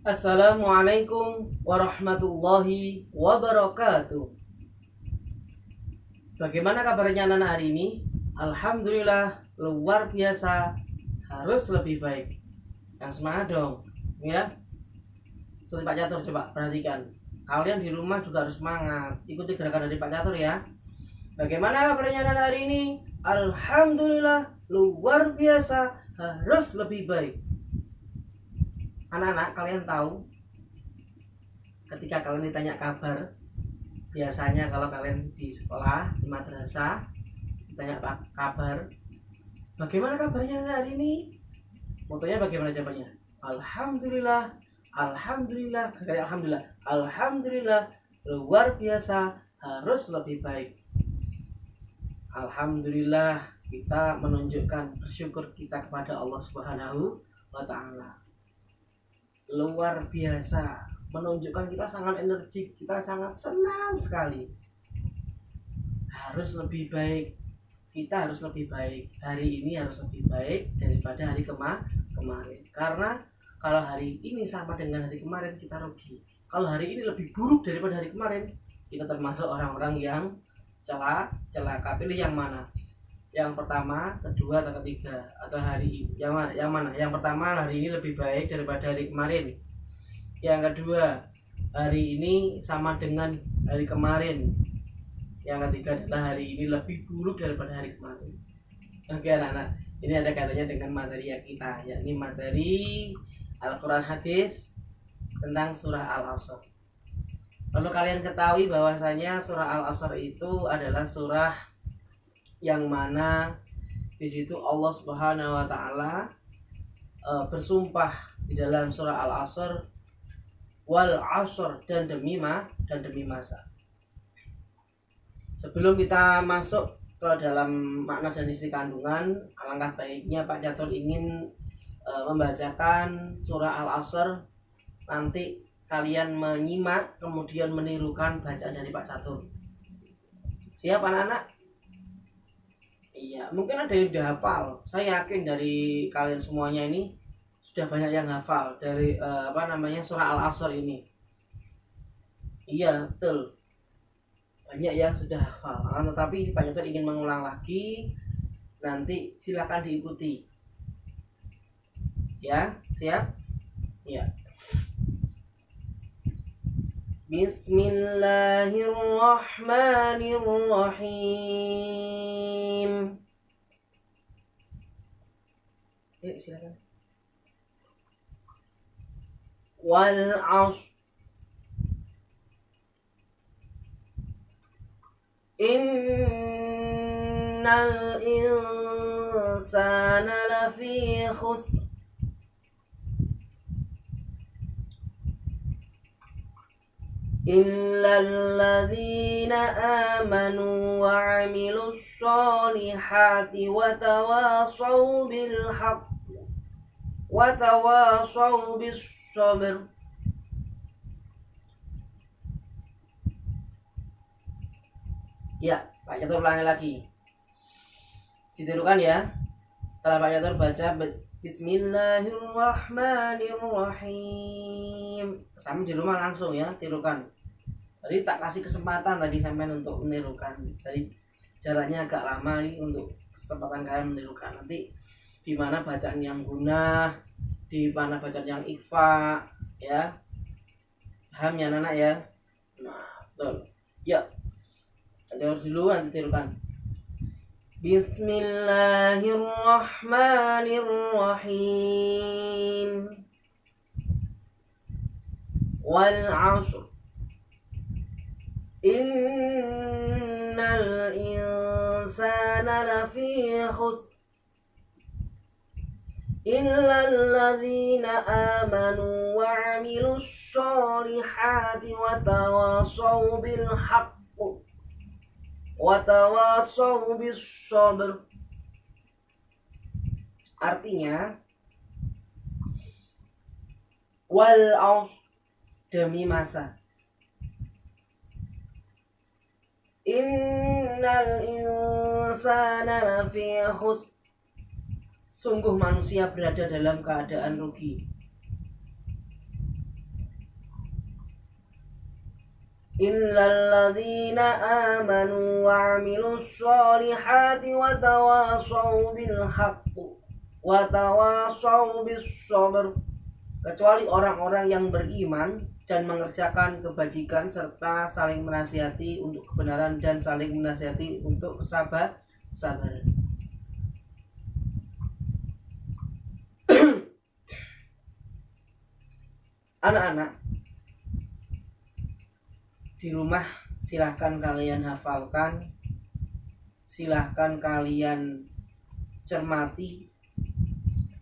Assalamualaikum warahmatullahi wabarakatuh. Bagaimana kabarnya anak-anak hari ini? Alhamdulillah luar biasa, harus lebih baik. Yang semangat dong, ya. Seperti Pak Catur, coba perhatikan. Kalian di rumah juga harus semangat. Ikuti gerakan dari Pak Catur ya. Bagaimana kabarnya anak-anak hari ini? Alhamdulillah luar biasa, harus lebih baik. Anak-anak, kalian tahu ketika kalian ditanya kabar, biasanya kalau kalian di sekolah, di madrasah ditanya kabar, bagaimana kabarnya hari ini? Fotonya bagaimana jawabannya? Alhamdulillah, alhamdulillah, alhamdulillah, alhamdulillah, luar biasa, harus lebih baik. Alhamdulillah, kita menunjukkan bersyukur kita kepada Allah Subhanahu wa Ta'ala. Luar biasa, menunjukkan kita sangat energik, kita sangat senang sekali. Harus lebih baik, kita harus lebih baik. Hari ini harus lebih baik daripada hari kemarin. Karena kalau hari ini sama dengan hari kemarin, kita rugi. Kalau hari ini lebih buruk daripada hari kemarin, kita termasuk orang-orang yang celaka. Pilih yang mana? Yang pertama, kedua, atau ketiga, atau hari ini? Yang mana? Yang pertama, hari ini lebih baik daripada hari kemarin. Yang kedua, hari ini sama dengan hari kemarin. Yang ketiga adalah hari ini lebih buruk daripada hari kemarin. Oke anak-anak, ini ada katanya dengan materi yang kita, yakni materi Al-Quran Hadis tentang surah Al-Asr. Perlu kalian ketahui bahwasanya surah Al-Asr itu adalah surah yang mana di situ Allah Subhanahu wa Ta'ala bersumpah di dalam surah Al-Asr, wal asr, dan demi masa. Sebelum kita masuk ke dalam makna dan isi kandungan, alangkah baiknya Pak Catur ingin membacakan surah Al-Asr. Nanti kalian menyimak kemudian menirukan bacaan dari Pak Catur. Siap anak-anak? Iya, mungkin ada yang udah hafal. Saya yakin dari kalian semuanya ini sudah banyak yang hafal dari surah Al-Asr ini. Iya, betul. Banyak yang sudah hafal. Tetapi Pak Catur ingin mengulang lagi. Nanti silakan diikuti. Ya, siap? Ya. Bismillahirrahmanirrahim. Yuk silakan. Wal asr innal insana lafi khusr illal ladzina amanu wa 'amilus sholihati wa tawasaw bil haqq wa tawasaw bis sabr. Ya, Pak Catur ulangi lagi. Ditirukan ya. Setelah Pak Catur baca Bismillahirrahmanirrahim. Sampai di rumah langsung ya, tirukan. Tadi tak kasih kesempatan tadi sampean untuk menirukan. Tadi jaraknya agak lama untuk kesempatan kalian menirukan. Nanti di mana bacaan yang gunah, di mana bacaan yang ikhfa, ya. Paham ya anak ya? Nah, betul. Ya. Jawab dulu nanti tirukan. Bismillahirrahmanirrahim. Wal 'ashr innal insana lafi khusr illal ladzina amanu wa 'amilus sholihati wa tawasaw bil haqq wa tawasaw bis sabr. Artinya wal asr, demi masa, innal insana lafi khusr, sungguh manusia berada dalam keadaan rugi. illalladzina amanu wa 'amilus sholihati wa tawashaw bil haqq wa tawashaw bis sabr. Kecuali orang-orang yang beriman dan mengerjakan kebajikan serta saling menasihati untuk kebenaran dan saling menasihati untuk kesabaran. Anak-anak di rumah silahkan kalian hafalkan, silahkan kalian cermati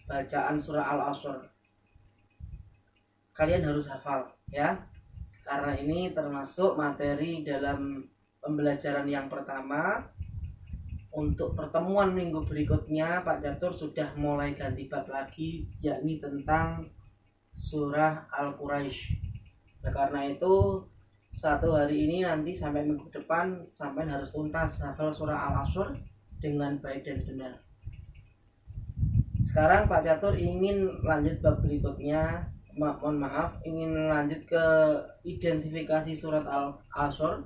bacaan surah Al-Asr. Kalian harus hafal ya, karena ini termasuk materi dalam pembelajaran yang pertama. Untuk pertemuan minggu berikutnya Pak Catur sudah mulai ganti bab lagi, yakni tentang surah Al-Quraisy. Nah, karena itu satu hari ini nanti sampai minggu depan sampai harus tuntas hafal surah Al-Asr dengan baik dan benar. Sekarang Pak Catur ingin lanjut bab berikutnya. Mohon maaf, ingin lanjut ke identifikasi surat Al-Asr.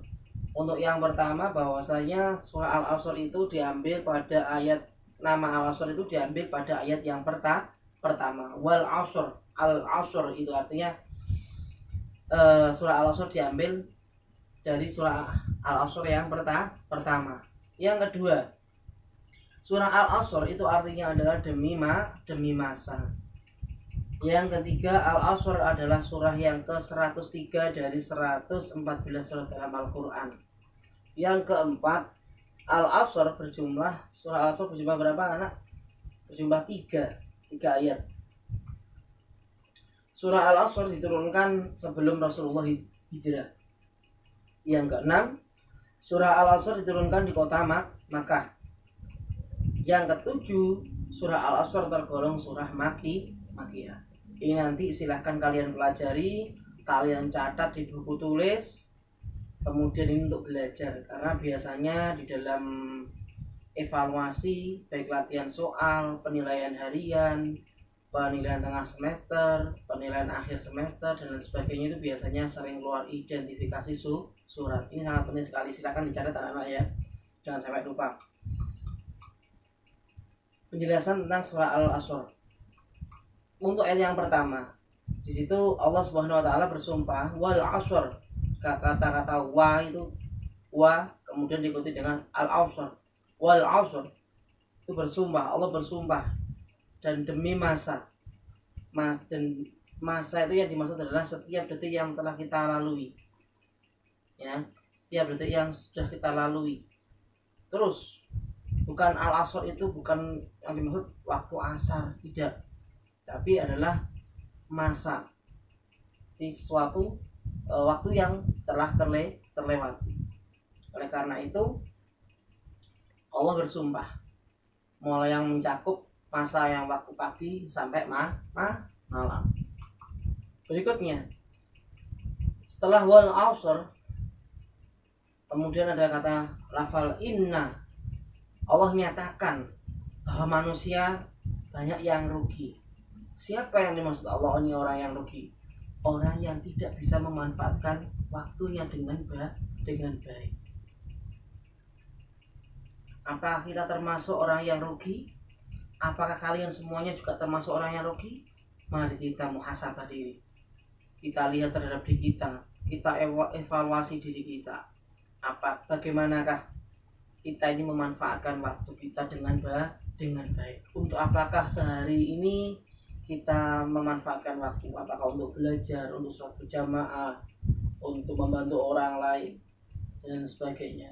Untuk yang pertama, bahwasanya surah Al-Asr itu diambil pada ayat, nama Al-Asr itu diambil pada ayat yang pertama. Wal Asr, Al-Asr itu artinya surah Al-Asr diambil dari surah Al-Asr yang pertama. Yang kedua, surah Al-Asr itu artinya adalah demi masa. Yang ketiga, Al-Asr adalah surah yang ke-103 dari 114 surah dalam Al-Quran. Yang keempat, Al-Asr berjumlah, surah Al-Asr berjumlah berapa anak? Berjumlah 3 ayat. Surah Al-Asr diturunkan sebelum Rasulullah hijrah. Yang keenam, surah Al-Asr diturunkan di kota Makkah. Yang ketujuh, surah Al-Asr tergolong surah Makkiyah. Ini nanti silahkan kalian pelajari, kalian catat di buku tulis, kemudian ini untuk belajar. Karena biasanya di dalam evaluasi, baik latihan soal, penilaian harian, penilaian tengah semester, penilaian akhir semester, dan lain sebagainya, itu biasanya sering keluar identifikasi surat. Ini sangat penting sekali, silahkan dicatat anak-anak ya, jangan sampai lupa. Penjelasan tentang surah Al-Asr. Untuk ayat yang pertama, di situ Allah Subhanahu wa taala bersumpah wal asr. Kata-kata wa itu wa kemudian diikuti dengan al-asr. Wal asr itu bersumpah, Allah bersumpah dan demi masa. Dan masa itu yang dimaksud adalah setiap detik yang telah kita lalui. Ya, setiap detik yang sudah kita lalui. Terus bukan al-asr itu bukan yang dimaksud waktu asar, tidak. Tapi adalah masa di sesuatu waktu yang telah terlewati. Oleh karena itu Allah bersumpah mulai yang mencakup masa yang waktu pagi sampai malam. Berikutnya, setelah wal asr kemudian ada kata lafal inna. Allah menyatakan bahwa manusia banyak yang rugi. Siapa yang dimaksud Allah ini orang yang rugi? Orang yang tidak bisa memanfaatkan waktunya dengan baik. Apakah kita termasuk orang yang rugi? Apakah kalian semuanya juga termasuk orang yang rugi? Mari kita muhasabah diri. Kita lihat terhadap diri kita. Kita evaluasi diri kita. Bagaimanakah kita ini memanfaatkan waktu kita dengan baik? Untuk apakah sehari ini kita memanfaatkan waktu? Apakah untuk belajar, untuk sholat berjamaah, untuk membantu orang lain, dan sebagainya.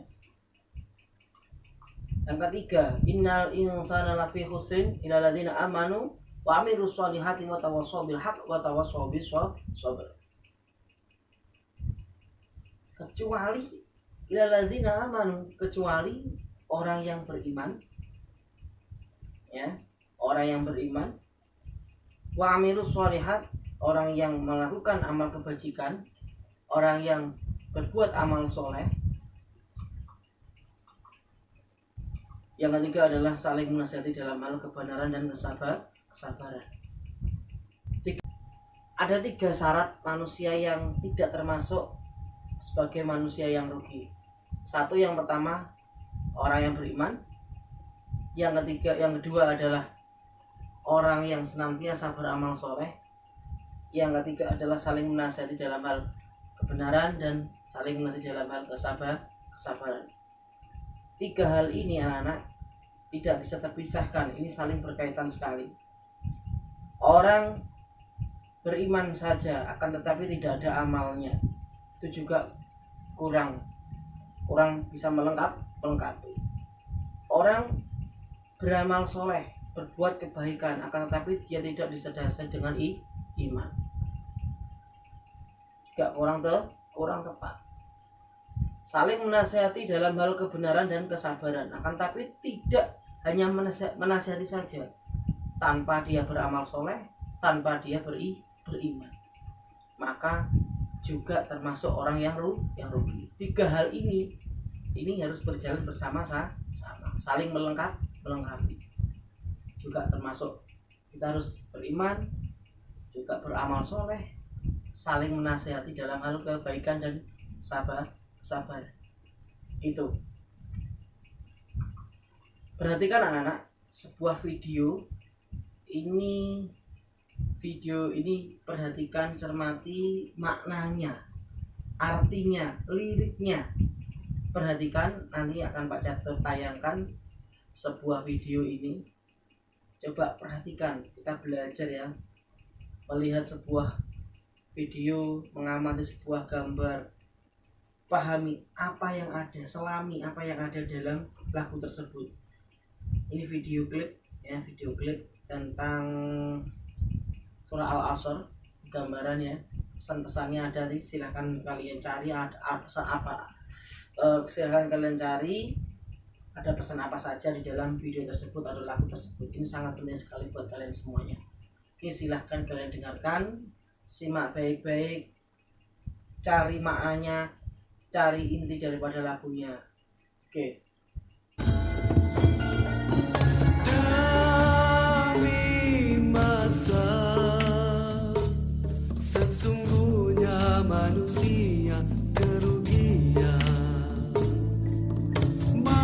Yang ketiga, innal insana lafi khusrin illa ladzina amanu wa amilus sholihati wa tawassaw bil haqq wa tawassaw bis sabr. Kecuali illa ladzina amanu, kecuali orang yang beriman, ya, orang yang beriman, wa amilus sholihat, orang yang melakukan amal kebajikan, orang yang berbuat amal soleh. Yang ketiga adalah saling menasihati dalam hal kebenaran dan kesabaran. Ada 3 syarat manusia yang tidak termasuk sebagai manusia yang rugi. Satu, yang pertama orang yang beriman. Yang kedua adalah orang yang senantiasa beramal soleh. Yang ketiga adalah saling menasihati dalam hal kebenaran dan saling menasihati dalam hal kesabaran. Tiga hal ini anak-anak tidak bisa terpisahkan, ini saling berkaitan sekali. Orang beriman saja akan tetapi tidak ada amalnya, itu juga kurang bisa melengkapi. Orang beramal soleh, berbuat kebaikan, akan tetapi dia tidak disedasari dengan iman, juga kurang tepat. Saling menasihati dalam hal kebenaran dan kesabaran, akan tapi tidak hanya menasihati saja tanpa dia beramal soleh, tanpa dia beriman, maka juga termasuk orang yang rugi. Tiga hal ini harus berjalan bersama-sama, saling melengkapi. Juga termasuk kita harus beriman, juga beramal soleh, saling menasihati dalam hal kebaikan dan sabar. Itu. Perhatikan anak-anak, sebuah video ini perhatikan, cermati maknanya, artinya, liriknya. Perhatikan, nanti akan Pak Catur tayangkan sebuah video ini. Coba perhatikan, kita belajar ya, melihat sebuah video, mengamati sebuah gambar, pahami apa yang ada, selami apa yang ada dalam lagu tersebut. Ini video klip ya, tentang surah Al-Asr, gambarannya, pesan-pesannya ada, silahkan kalian cari ada pesan apa, silahkan kalian cari ada pesan apa saja di dalam video tersebut atau lagu tersebut. Ini sangat penting sekali buat kalian semuanya. Oke, silahkan kalian dengarkan, simak baik-baik, cari maknanya, cari inti daripada lagunya. Oke. Demi masa, sesungguhnya manusia kerugian, melainkan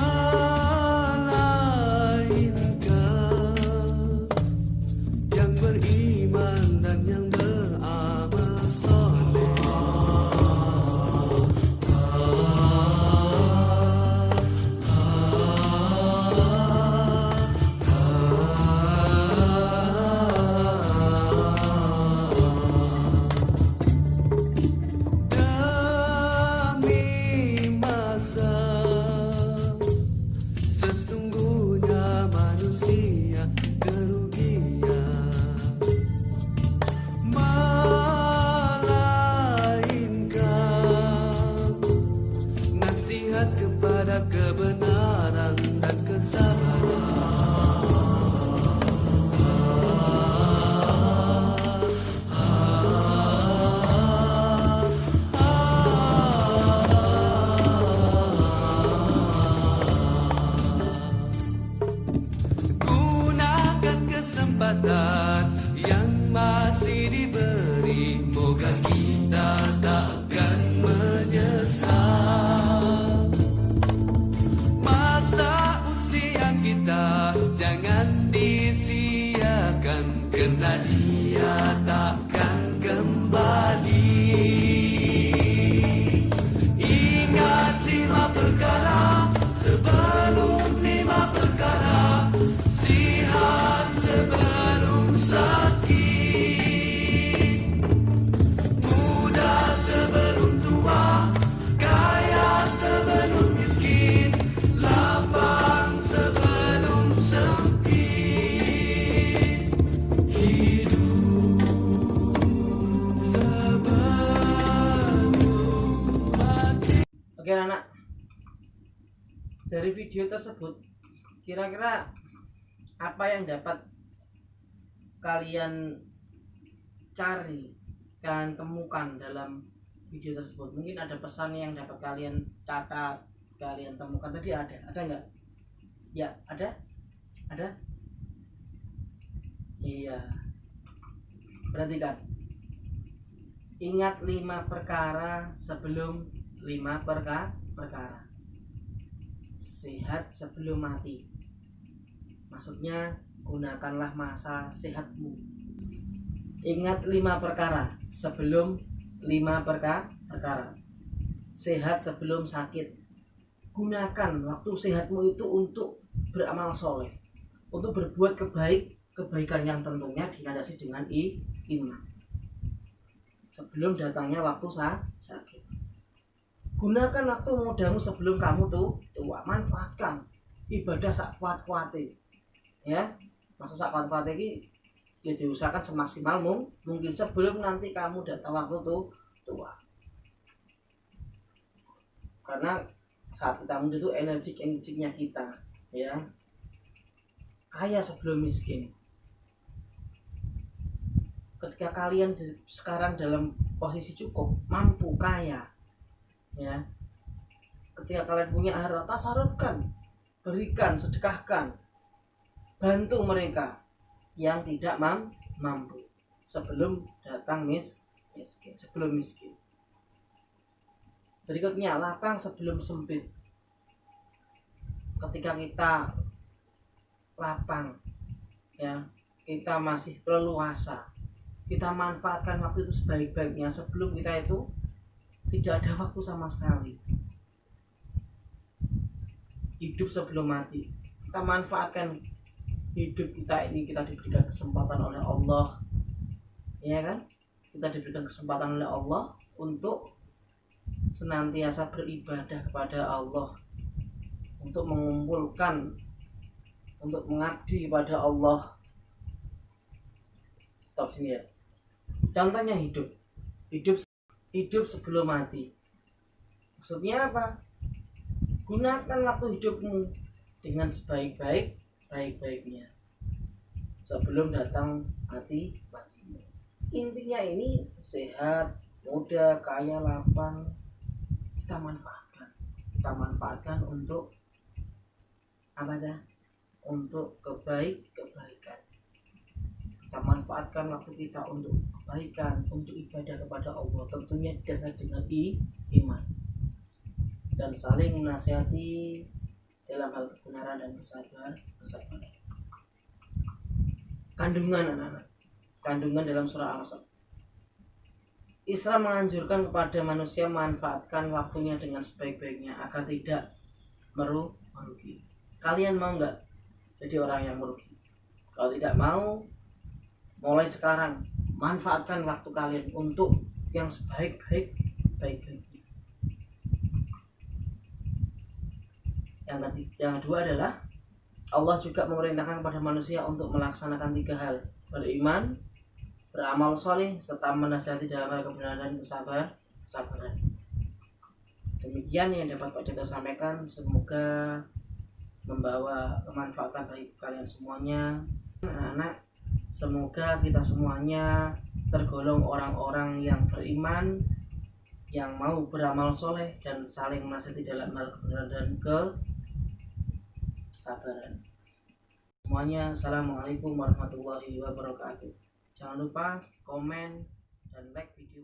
yang beriman dan yang beramal soleh. Demi masa, sesungguhnya manusia kerugian, melainkan nasihat kepada kebenaran dan kesabaran. Gunakan kesempatan yang masih diberi, moga kita takkan menyesal. Masa usia kita jangan disia-siakan, karena dia takkan kembali. Ingat 5 perkara sebelum 5 perkara, sihat sebelum sakit, muda sebelum tua, kaya sebelum miskin, lapang sebelum sempit, hidup sebelum mati. Oke anak, dari video tersebut kira-kira apa yang dapat kalian cari, kalian temukan dalam video tersebut? Mungkin ada pesan yang dapat kalian catat, kalian temukan. Tadi ada nggak? Ya, ada? Iya. Perhatikan. Ingat 5 perkara sebelum 5 perkara. Sehat sebelum mati. Maksudnya gunakanlah masa sehatmu. Ingat 5 perkara sebelum 5 perkara. Sehat sebelum sakit. Gunakan waktu sehatmu itu untuk beramal soleh, untuk berbuat kebaikan yang tentunya dilandasi dengan iman. Sebelum datangnya waktu sakit. Gunakan waktu mudamu sebelum kamu tua. Manfaatkan ibadah sak kuat-kuatnya. Ya, masa sak kuat-kuatnya ini ya diusahakan semaksimal mungkin sebelum nanti kamu datang waktu tua. Karena saat kita muda itu energiknya kita, ya. Kaya sebelum miskin. Ketika kalian sekarang dalam posisi cukup, mampu, kaya, ya. Ketika kalian punya harta, tasarufkan, berikan, sedekahkan, bantu mereka yang tidak mampu sebelum datang miskin. Berikutnya, lapang sebelum sempit. Ketika kita lapang, ya, kita masih leluasa, kita manfaatkan waktu itu sebaik-baiknya sebelum kita itu tidak ada waktu sama sekali. Hidup sebelum mati, kita manfaatkan hidup kita ini. Kita diberikan kesempatan oleh Allah, ya kan? Kita diberikan kesempatan oleh Allah untuk senantiasa beribadah kepada Allah, untuk mengumpulkan, untuk mengabdi kepada Allah. Stop sini ya. Contohnya hidup sebelum mati. Maksudnya apa? Gunakan waktu hidupmu dengan sebaik-baiknya sebelum datang matimu. Intinya ini sehat, muda, kaya, lapang, kita manfaatkan untuk apa aja? Untuk kebaikan. Kita manfaatkan waktu kita untuk kebaikan, untuk ibadah kepada Allah, tentunya didasari dengan iman dan saling menasihati dalam hal kebenaran dan kesabaran. Kandungan anak-anak, kandungan dalam surah Al-Asr. Islam menganjurkan kepada manusia memanfaatkan waktunya dengan sebaik-baiknya agar tidak merugi. Kalian mau nggak jadi orang yang merugi? Kalau tidak mau, mulai sekarang manfaatkan waktu kalian untuk yang sebaik-baiknya. Yang kedua adalah Allah juga memerintahkan kepada manusia untuk melaksanakan 3 hal: beriman, beramal soleh, serta menasihati dalam hal kebenaran dan kesabaran. Demikian yang dapat Pak Joko sampaikan. Semoga membawa kemanfaatan bagi kalian semuanya, anak-anak. Semoga kita semuanya tergolong orang-orang yang beriman, yang mau beramal soleh dan saling menasihati dalam hal kebenaran dan kesabaran. Semuanya, assalamualaikum warahmatullahi wabarakatuh. Jangan lupa komen dan like video.